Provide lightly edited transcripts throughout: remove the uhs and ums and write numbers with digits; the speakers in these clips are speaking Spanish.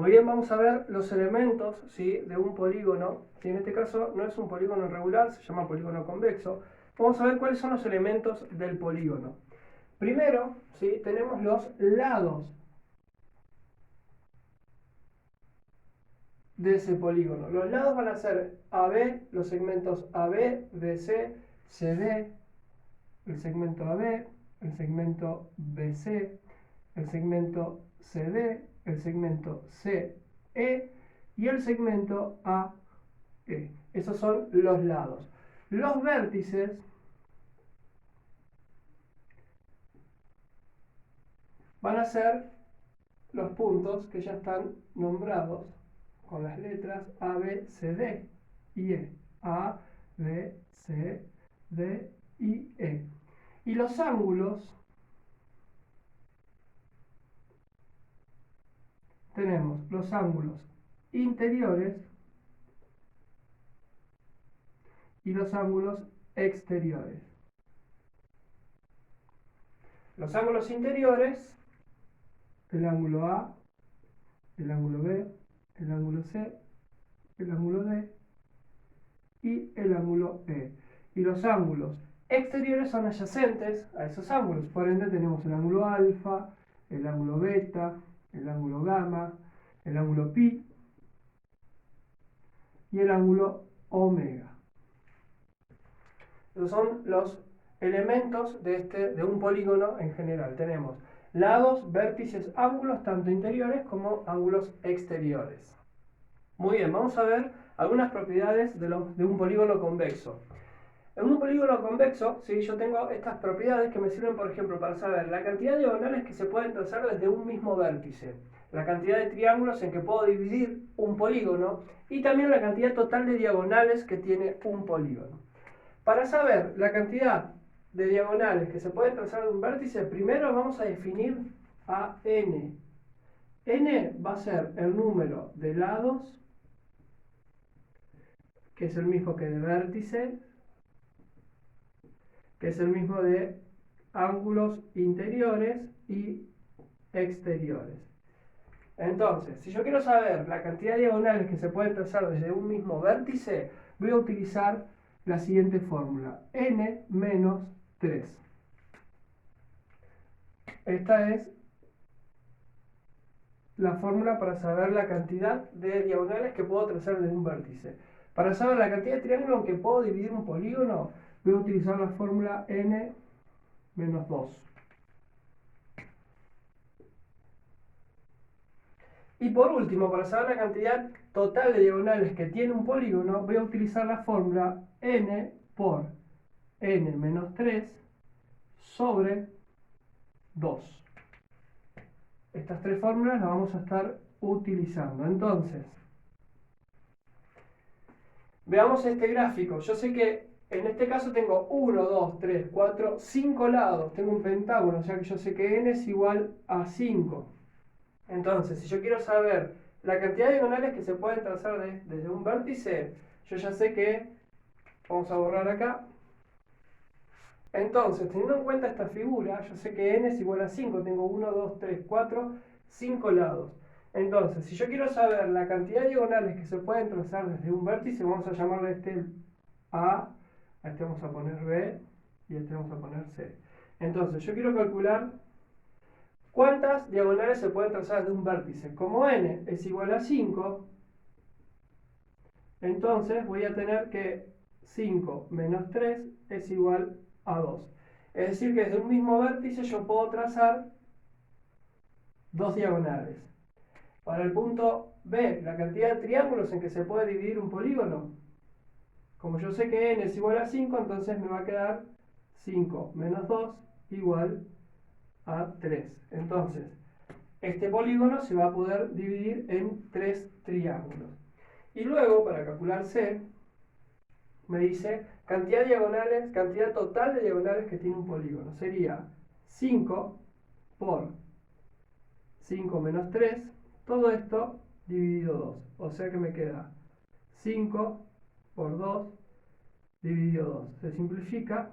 Muy bien, vamos a ver los elementos, ¿sí?, de un polígono, que en este caso no es un polígono irregular, se llama polígono convexo. Vamos a ver cuáles son los elementos del polígono. Primero, ¿sí?, tenemos los lados de ese polígono. Los lados van a ser AB, los segmentos AB, BC, CD, el segmento AB, el segmento BC, el segmento CD, el segmento CE y el segmento AE. Esos son los lados. Los vértices van a ser los puntos que ya están nombrados con las letras A, B, C, D y E. A, B, C, D y E. Y los ángulos, tenemos los ángulos interiores y los ángulos exteriores. Los ángulos interiores, el ángulo A, el ángulo B, el ángulo C, el ángulo D y el ángulo E. Y los ángulos exteriores son adyacentes a esos ángulos. Por ende tenemos el ángulo alfa, el ángulo beta, el ángulo gamma, el ángulo pi y el ángulo omega. Esos son los elementos de un polígono en general. Tenemos lados, vértices, ángulos, tanto interiores como ángulos exteriores. Muy bien, vamos a ver algunas propiedades de un polígono convexo. En un polígono convexo, ¿sí?, yo tengo estas propiedades que me sirven, por ejemplo, para saber la cantidad de diagonales que se pueden trazar desde un mismo vértice, la cantidad de triángulos en que puedo dividir un polígono y también la cantidad total de diagonales que tiene un polígono. Para saber la cantidad de diagonales que se pueden trazar de un vértice, primero vamos a definir a n. N va a ser el número de lados, que es el mismo que de vértices, que es el mismo de ángulos interiores y exteriores. Entonces, si yo quiero saber la cantidad de diagonales que se pueden trazar desde un mismo vértice, voy a utilizar la siguiente fórmula: n menos 3. Esta es la fórmula para saber la cantidad de diagonales que puedo trazar desde un vértice. Para saber la cantidad de triángulos en que puedo dividir un polígono, voy a utilizar la fórmula n menos 2. Y por último, para saber la cantidad total de diagonales que tiene un polígono, voy a utilizar la fórmula n por n menos 3 sobre 2. Estas tres fórmulas las vamos a estar utilizando. Entonces, veamos este gráfico. Yo sé que en este caso tengo 1, 2, 3, 4, 5 lados. Tengo un pentágono, o sea que yo sé que n es igual a 5. Entonces, si yo quiero saber la cantidad de diagonales que se pueden trazar desde un vértice, yo ya sé que, vamos a borrar acá. Entonces, teniendo en cuenta esta figura, yo sé que n es igual a 5. Tengo 1, 2, 3, 4, 5 lados. Entonces, si yo quiero saber la cantidad de diagonales que se pueden trazar desde un vértice, vamos a llamarle a este A este vamos a poner B y a este vamos a poner C. Entonces, yo quiero calcular ¿cuántas diagonales se pueden trazar de un vértice? Como n es igual a 5, entonces voy a tener que 5 menos 3 es igual a 2. Es decir, que desde un mismo vértice yo puedo trazar dos diagonales. Para el punto B, la cantidad de triángulos en que se puede dividir un polígono. Como yo sé que n es igual a 5, entonces me va a quedar 5 menos 2 igual a 3. Entonces, este polígono se va a poder dividir en 3 triángulos. Y luego, para calcular C, me dice cantidad de diagonales, cantidad total de diagonales que tiene un polígono. Sería 5 por 5 menos 3, todo esto dividido 2. O sea que me queda 5 por 2 dividido 2. Se simplifica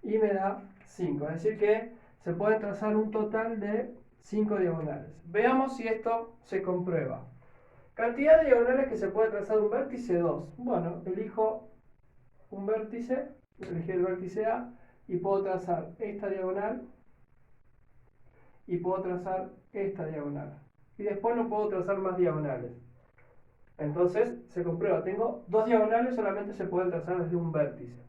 y me da 5. Es decir que se puede trazar un total de 5 diagonales. Veamos si esto se comprueba. Cantidad de diagonales que se puede trazar un vértice, 2. Bueno, elijo un vértice, elegí el vértice A y puedo trazar esta diagonal y puedo trazar esta diagonal. Y después no puedo trazar más diagonales. Entonces se comprueba, tengo 2 diagonales, solamente se pueden trazar desde un vértice.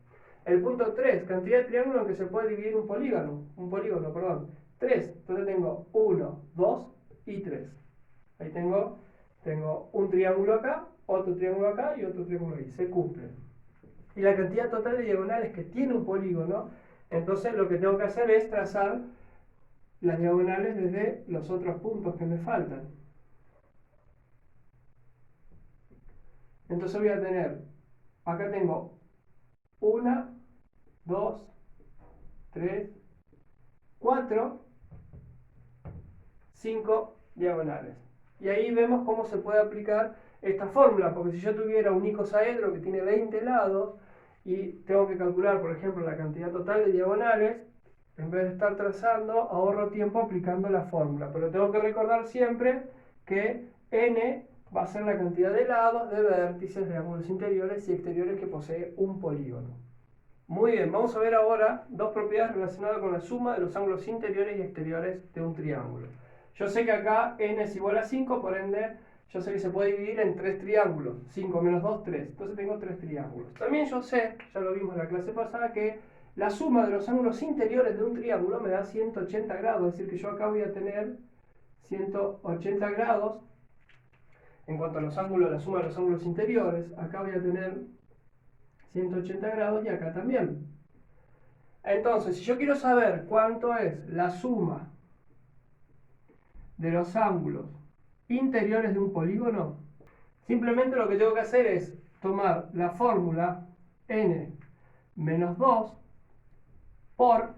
El punto 3, cantidad de triángulos en que se puede dividir un polígono, 3. Entonces tengo 1, 2 y 3. Ahí tengo un triángulo acá, otro triángulo acá y otro triángulo ahí. Se cumple. Y la cantidad total de diagonales que tiene un polígono, entonces lo que tengo que hacer es trazar las diagonales desde los otros puntos que me faltan. Entonces voy a tener, acá tengo 1, 2, 3, 4, 5 diagonales. Y ahí vemos cómo se puede aplicar esta fórmula, porque si yo tuviera un icosaedro que tiene 20 lados y tengo que calcular, por ejemplo, la cantidad total de diagonales, en vez de estar trazando, ahorro tiempo aplicando la fórmula. Pero tengo que recordar siempre que n va a ser la cantidad de lados, de vértices, de ángulos interiores y exteriores que posee un polígono. Muy bien, vamos a ver ahora dos propiedades relacionadas con la suma de los ángulos interiores y exteriores de un triángulo. Yo sé que acá n es igual a 5, por ende yo sé que se puede dividir en 3 triángulos. 5 menos 2, 3. Entonces tengo 3 triángulos. También yo sé, ya lo vimos en la clase pasada, que la suma de los ángulos interiores de un triángulo me da 180 grados. Es decir, que yo acá voy a tener 180 grados. En cuanto a los ángulos, la suma de los ángulos interiores, acá voy a tener 180 grados y acá también. Entonces, si yo quiero saber cuánto es la suma de los ángulos interiores de un polígono, simplemente lo que tengo que hacer es tomar la fórmula n menos 2 por,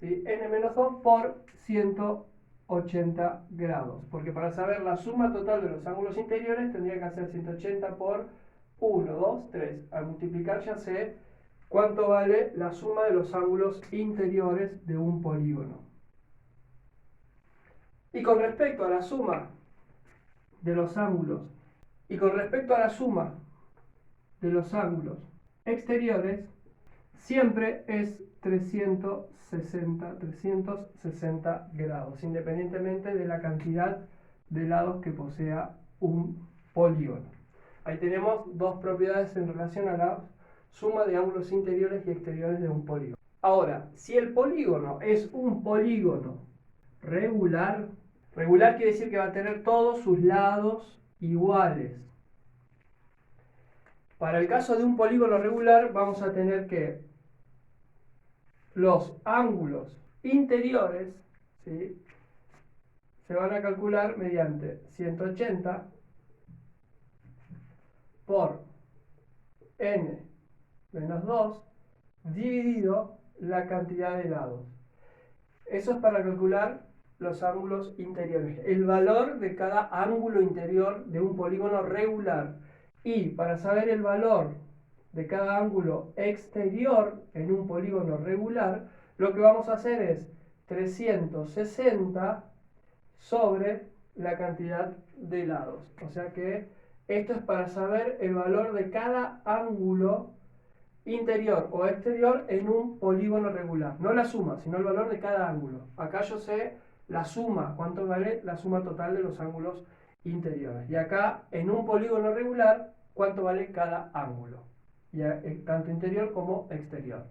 ¿sí? N menos 2 por 180 grados. Porque para saber la suma total de los ángulos interiores tendría que hacer 180 por 1, 2, 3. Al multiplicar ya sé cuánto vale la suma de los ángulos interiores de un polígono. Y con respecto a la suma de los ángulos exteriores, siempre es 360 grados, independientemente de la cantidad de lados que posea un polígono. Ahí tenemos dos propiedades en relación a la suma de ángulos interiores y exteriores de un polígono. Ahora, si el polígono es un polígono regular quiere decir que va a tener todos sus lados iguales. Para el caso de un polígono regular vamos a tener que los ángulos interiores, ¿sí?, se van a calcular mediante 180 por n menos 2 dividido la cantidad de lados. Eso es para calcular los ángulos interiores, el valor de cada ángulo interior de un polígono regular. Y para saber el valor de cada ángulo exterior en un polígono regular, lo que vamos a hacer es 360 sobre la cantidad de lados. O sea que esto es para saber el valor de cada ángulo interior o exterior en un polígono regular. No la suma, sino el valor de cada ángulo. Acá yo sé la suma, cuánto vale la suma total de los ángulos interiores. Y acá, en un polígono regular, cuánto vale cada ángulo, tanto interior como exterior.